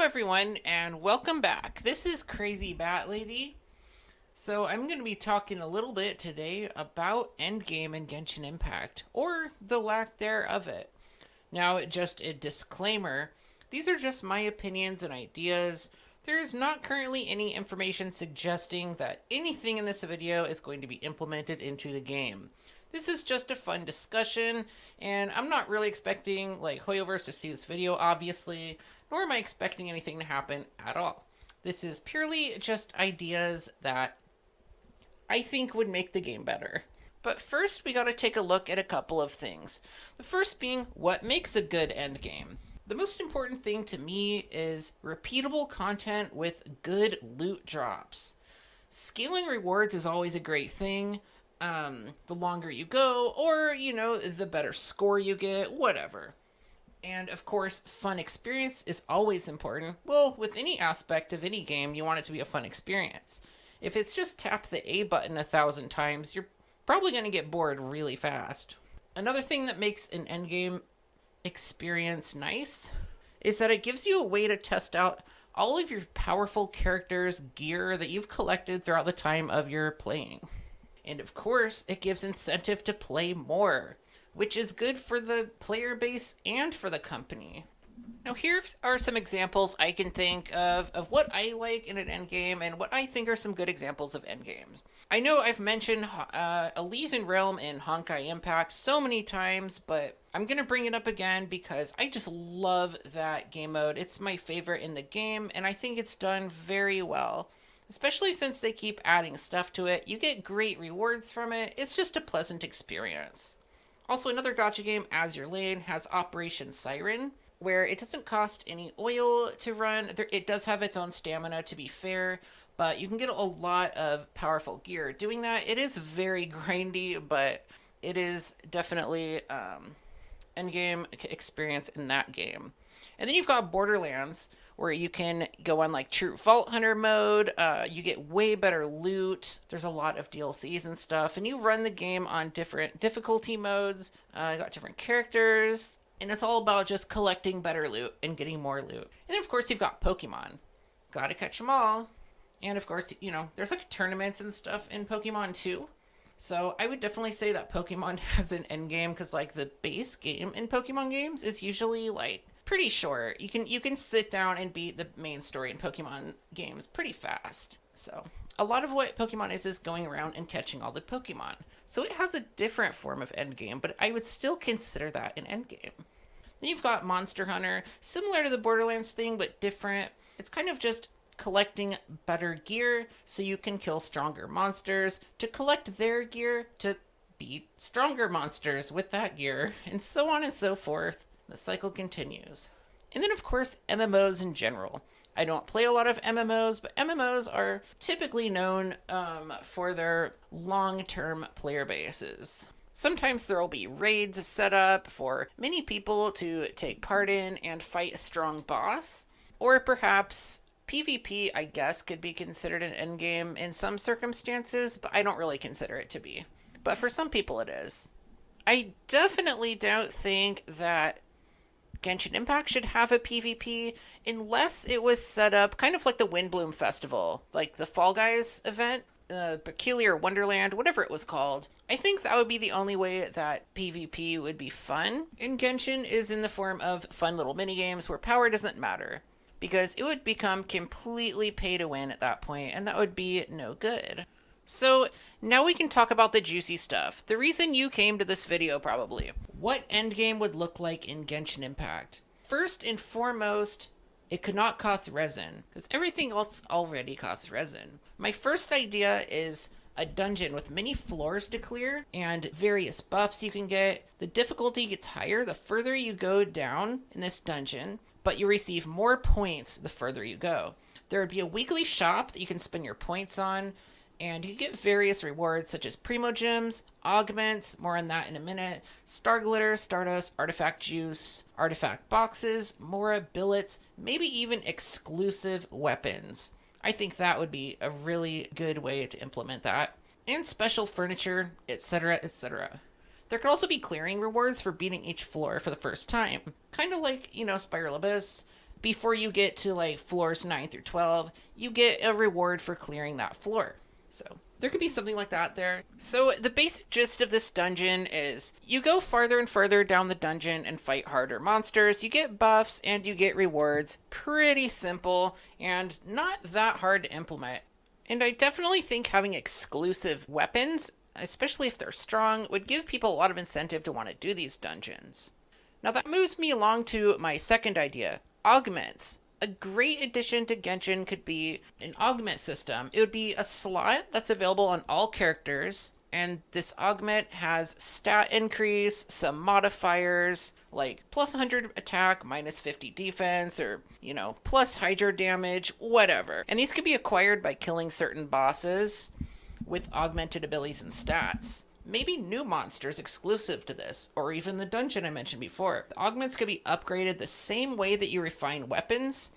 everyone, and welcome back. This is KrazyBatLady. So I'm going to be talking a little bit today about Endgame and Genshin Impact, or the lack thereof it. Now, just a disclaimer, these are just my opinions and ideas. There is not currently any information suggesting that anything in this video is going to be implemented into the game. This is just a fun discussion, and I'm not really expecting Hoyoverse to see this video, obviously, nor am I expecting anything to happen at all. This is purely just ideas that I think would make the game better. But first, we gotta take a look at a couple of things. The first being, what makes a good endgame? The most important thing to me is repeatable content with good loot drops. Scaling rewards is always a great thing. The longer you go, or, the better score you get, whatever. And of course, fun experience is always important. Well, with any aspect of any game, you want it to be a fun experience. If it's just tap the A button 1,000 times, you're probably going to get bored really fast. Another thing that makes an endgame experience nice is that it gives you a way to test out all of your powerful characters' gear that you've collected throughout the time of your playing. And of course, it gives incentive to play more, which is good for the player base and for the company. Now, here are some examples I can think of what I like in an endgame and what I think are some good examples of endgames. I know I've mentioned Elysian Realm and Honkai Impact so many times, but I'm going to bring it up again because I just love that game mode. It's my favorite in the game, and I think it's done very well. Especially since they keep adding stuff to it. You get great rewards from it. It's just a pleasant experience. Also, another gacha game, Azure Lane, has Operation Siren, where it doesn't cost any oil to run. It does have its own stamina, to be fair, but you can get a lot of powerful gear. Doing that, it is very grindy, but it is definitely endgame experience in that game. And then you've got Borderlands, where you can go on true Vault Hunter mode. You get way better loot. There's a lot of DLCs and stuff, and you run the game on different difficulty modes. You got different characters, and it's all about just collecting better loot and getting more loot. And then, of course, you've got Pokemon. Gotta catch them all. And, of course, there's tournaments and stuff in Pokemon, too. So I would definitely say that Pokemon has an endgame, because, the base game in Pokemon games is usually, pretty short. You can sit down and beat the main story in Pokemon games pretty fast. So a lot of what Pokemon is going around and catching all the Pokemon. So it has a different form of endgame, but I would still consider that an endgame. Then you've got Monster Hunter, similar to the Borderlands thing, but different. It's kind of just collecting better gear so you can kill stronger monsters, to collect their gear to beat stronger monsters with that gear, and so on and so forth. The cycle continues. And then, of course, MMOs in general. I don't play a lot of MMOs, but MMOs are typically known for their long-term player bases. Sometimes there will be raids set up for many people to take part in and fight a strong boss. Or perhaps PvP, I guess, could be considered an endgame in some circumstances, but I don't really consider it to be. But for some people it is. I definitely don't think that Genshin Impact should have a PvP unless it was set up kind of like the Windbloom Festival, like the Fall Guys event, Peculiar Wonderland, whatever it was called. I think that would be the only way that PvP would be fun in Genshin, is in the form of fun little minigames where power doesn't matter, because it would become completely pay to win at that point, and that would be no good. So now we can talk about the juicy stuff. The reason you came to this video, probably. What endgame would look like in Genshin Impact? First and foremost, it could not cost resin, because everything else already costs resin. My first idea is a dungeon with many floors to clear and various buffs you can get. The difficulty gets higher the further you go down in this dungeon, but you receive more points the further you go. There would be a weekly shop that you can spend your points on, and you get various rewards such as Primo Gems, Augments, more on that in a minute, Star Glitter, Stardust, Artifact Juice, Artifact Boxes, Mora, Billets, maybe even exclusive weapons. I think that would be a really good way to implement that. And special furniture, etc., etc. There could also be clearing rewards for beating each floor for the first time. Kind of like, Spiral Abyss, before you get to like floors 9 through 12, you get a reward for clearing that floor. So there could be something like that there. So the basic gist of this dungeon is you go farther and further down the dungeon and fight harder monsters. You get buffs and you get rewards. Pretty simple and not that hard to implement. And I definitely think having exclusive weapons, especially if they're strong, would give people a lot of incentive to want to do these dungeons. Now that moves me along to my second idea, augments. A great addition to Genshin could be an augment system. It would be a slot that's available on all characters, and this augment has stat increase, some modifiers, like plus 100 attack, minus 50 defense, or, plus hydro damage, whatever. And these could be acquired by killing certain bosses with augmented abilities and stats. Maybe new monsters exclusive to this, or even the dungeon I mentioned before. The augments could be upgraded the same way that you refine weapons,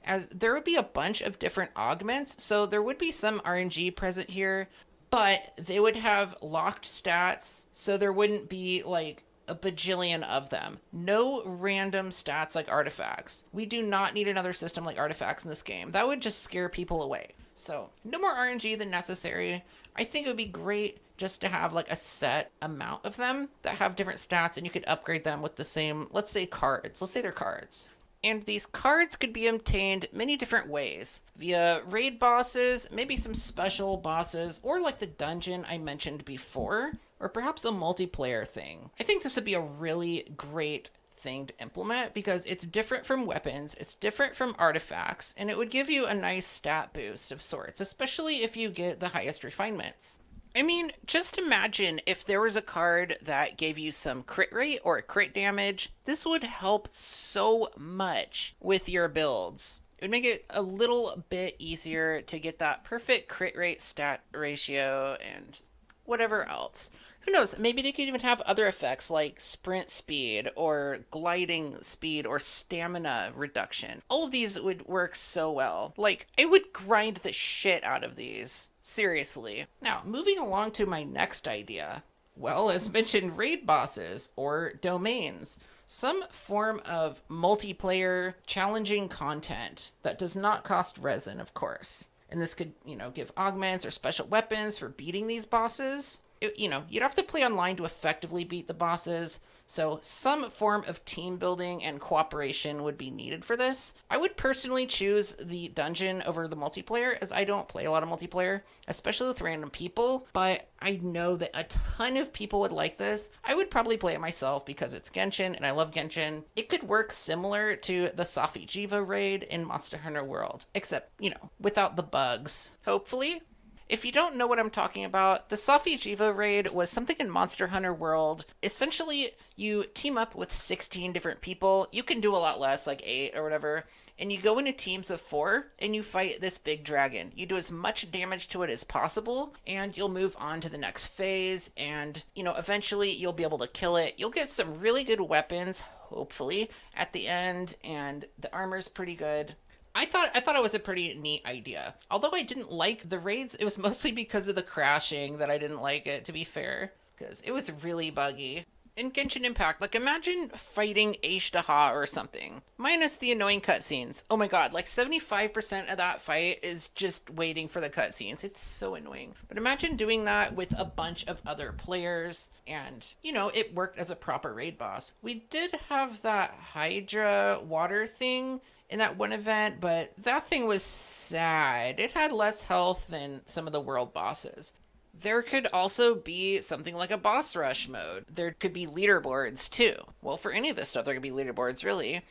as there would be a bunch of different augments, so there would be some RNG present here, but they would have locked stats, so there wouldn't be like a bajillion of them. No random stats like artifacts. We do not need another system like artifacts in this game. That would just scare people away. So no more RNG than necessary. I think it would be great just to have like a set amount of them that have different stats, and you could upgrade them with the same, let's say cards. Let's say they're cards. And these cards could be obtained many different ways. Via raid bosses, maybe some special bosses, or like the dungeon I mentioned before, or perhaps a multiplayer thing. I think this would be a really great thing to implement because it's different from weapons, it's different from artifacts, and it would give you a nice stat boost of sorts, especially if you get the highest refinements. I mean, just imagine if there was a card that gave you some crit rate or crit damage. This would help so much with your builds. It would make it a little bit easier to get that perfect crit rate stat ratio and whatever else. Who knows, maybe they could even have other effects like sprint speed or gliding speed or stamina reduction. All of these would work so well. Like, I would grind the shit out of these. Seriously. Now, moving along to my next idea. Well, as mentioned, raid bosses or domains. Some form of multiplayer challenging content that does not cost resin, of course. And this could, give augments or special weapons for beating these bosses. You'd have to play online to effectively beat the bosses, so some form of team building and cooperation would be needed for this. I would personally choose the dungeon over the multiplayer, as I don't play a lot of multiplayer, especially with random people, but I know that a ton of people would like this. I would probably play it myself because it's Genshin, and I love Genshin. It could work similar to the Safi Jiva raid in Monster Hunter World, except, without the bugs. Hopefully. If you don't know what I'm talking about, the Safi Jiva raid was something in Monster Hunter World. Essentially, you team up with 16 different people. You can do a lot less, like 8 or whatever. And you go into teams of 4, and you fight this big dragon. You do as much damage to it as possible, and you'll move on to the next phase. And, eventually you'll be able to kill it. You'll get some really good weapons, hopefully, at the end. And the armor's pretty good. I thought it was a pretty neat idea. Although I didn't like the raids, it was mostly because of the crashing that I didn't like it, to be fair. Because it was really buggy. In Genshin Impact, imagine fighting Ashtaha or something. Minus the annoying cutscenes. Oh my god, 75% of that fight is just waiting for the cutscenes. It's so annoying. But imagine doing that with a bunch of other players, and, it worked as a proper raid boss. We did have that Hydra water thing in that one event, but that thing was sad. It had less health than some of the world bosses. There could also be something like a boss rush mode. There could be leaderboards too. Well, for any of this stuff, there could be leaderboards, really.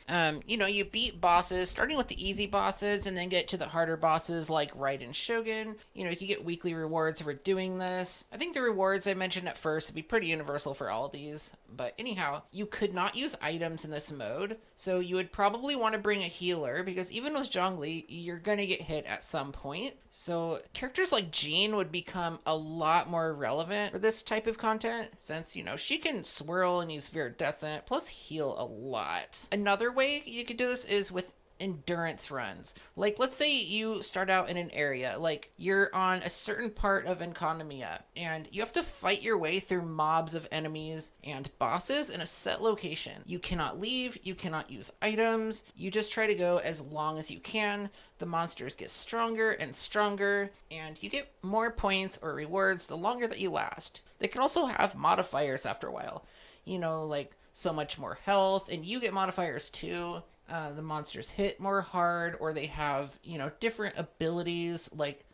You beat bosses, starting with the easy bosses, and then get to the harder bosses like Raiden Shogun. You could get weekly rewards for doing this. I think the rewards I mentioned at first would be pretty universal for all of these. But anyhow, you could not use items in this mode, so you would probably want to bring a healer, because even with Zhongli, you're gonna get hit at some point. So characters like Jean would become a lot more relevant for this type of content, since, she can swirl and use Viridescent, plus heal a lot. Another way you could do this is with endurance runs. Like, let's say you start out in an area, like you're on a certain part of Enconomia, and you have to fight your way through mobs of enemies and bosses in a set location. You cannot leave, you cannot use items, you just try to go as long as you can. The monsters get stronger and stronger, and you get more points or rewards the longer that you last. They can also have modifiers after a while. Like so much more health, and you get modifiers too. The monsters hit more hard, or they have, different abilities like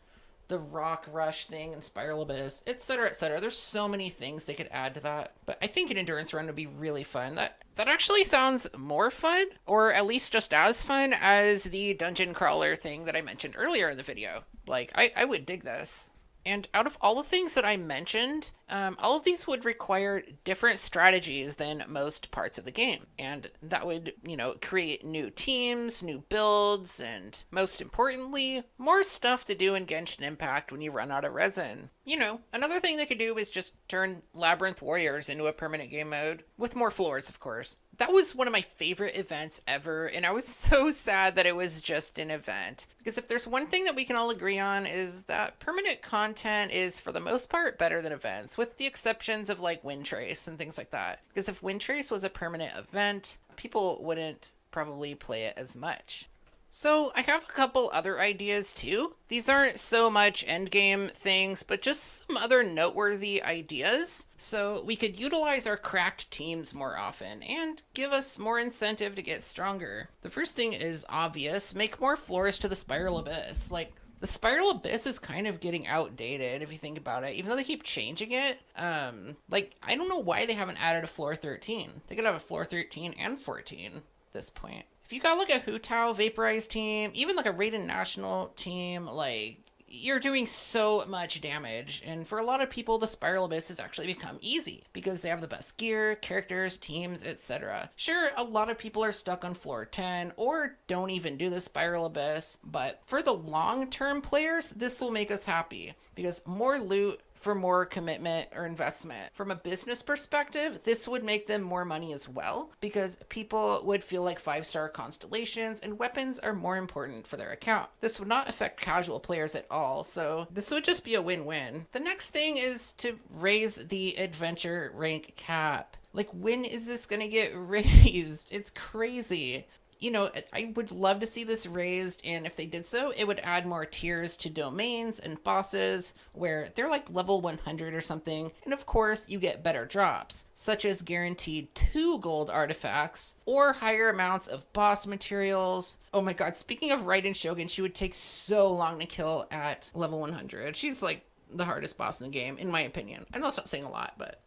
the rock rush thing and spiral abyss, etc., etc. There's so many things they could add to that. But I think an endurance run would be really fun. That actually sounds more fun, or at least just as fun as the dungeon crawler thing that I mentioned earlier in the video. Like, I would dig this. And out of all the things that I mentioned, all of these would require different strategies than most parts of the game. And that would, create new teams, new builds, and most importantly, more stuff to do in Genshin Impact when you run out of resin. Another thing they could do is just turn Labyrinth Warriors into a permanent game mode, with more floors, of course. That was one of my favorite events ever, and I was so sad that it was just an event. Because if there's one thing that we can all agree on is that permanent content is, for the most part, better than events, with the exceptions of like Windtrace and things like that. Because if Windtrace was a permanent event, people wouldn't probably play it as much. So I have a couple other ideas too. These aren't so much endgame things, but just some other noteworthy ideas. So we could utilize our cracked teams more often and give us more incentive to get stronger. The first thing is obvious: make more floors to the Spiral Abyss. Like, the Spiral Abyss is kind of getting outdated if you think about it, even though they keep changing it. I don't know why they haven't added a floor 13. They could have a floor 13 and 14 at this point. If you got like a Hu Tao Vaporized team, even like a Raiden National team, like, you're doing so much damage. And for a lot of people, the Spiral Abyss has actually become easy because they have the best gear, characters, teams, etc. Sure, a lot of people are stuck on floor 10 or don't even do the Spiral Abyss, but for the long-term players, this will make us happy because more loot for more commitment or investment. From a business perspective, this would make them more money as well, because people would feel like 5-star constellations and weapons are more important for their account. This would not affect casual players at all, so this would just be a win-win. The next thing is to raise the adventure rank cap. Like, when is this gonna get raised? It's crazy. I would love to see this raised, and if they did so, it would add more tiers to domains and bosses where they're like level 100 or something. And of course, you get better drops, such as guaranteed 2 gold artifacts or higher amounts of boss materials. Oh my god, speaking of Raiden Shogun, she would take so long to kill at level 100. She's like the hardest boss in the game, in my opinion. I know it's not saying a lot, but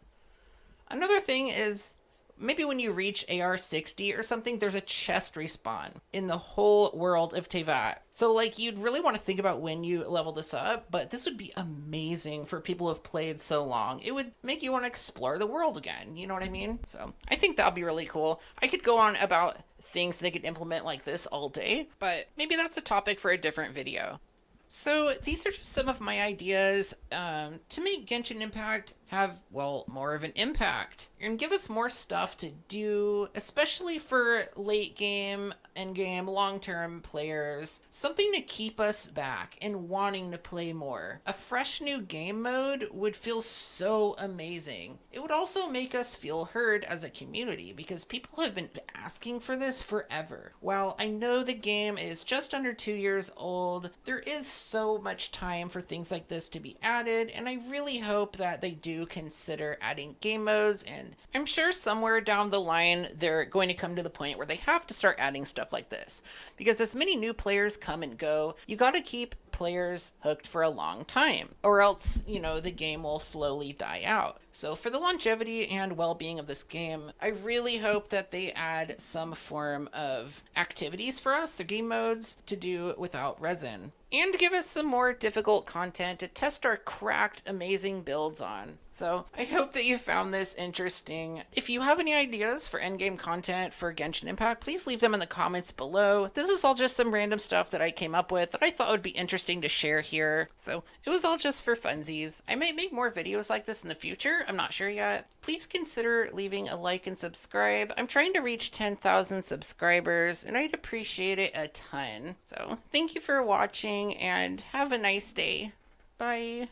another thing is, maybe when you reach AR 60 or something, there's a chest respawn in the whole world of Teyvat. So, like, you'd really want to think about when you level this up, but this would be amazing for people who have played so long. It would make you want to explore the world again, you know what I mean? So, I think that would be really cool. I could go on about things they could implement like this all day, but maybe that's a topic for a different video. So these are just some of my ideas to make Genshin Impact have, well, more of an impact and give us more stuff to do, especially for late game, end game, long-term players. Something to keep us back and wanting to play more. A fresh new game mode would feel so amazing. It would also make us feel heard as a community because people have been asking for this forever. While I know the game is just under 2 years old, there is so much time for things like this to be added, and I really hope that they do consider adding game modes, and I'm sure somewhere down the line they're going to come to the point where they have to start adding stuff like this, because as many new players come and go, you gotta keep players hooked for a long time, or else, the game will slowly die out. So for the longevity and well-being of this game, I really hope that they add some form of activities for us, or game modes, to do without resin. And give us some more difficult content to test our cracked, amazing builds on. So I hope that you found this interesting. If you have any ideas for endgame content for Genshin Impact, please leave them in the comments below. This is all just some random stuff that I came up with that I thought would be interesting to share here. So it was all just for funsies. I might make more videos like this in the future. I'm not sure yet. Please consider leaving a like and subscribe. I'm trying to reach 10,000 subscribers and I'd appreciate it a ton. So thank you for watching and have a nice day. Bye.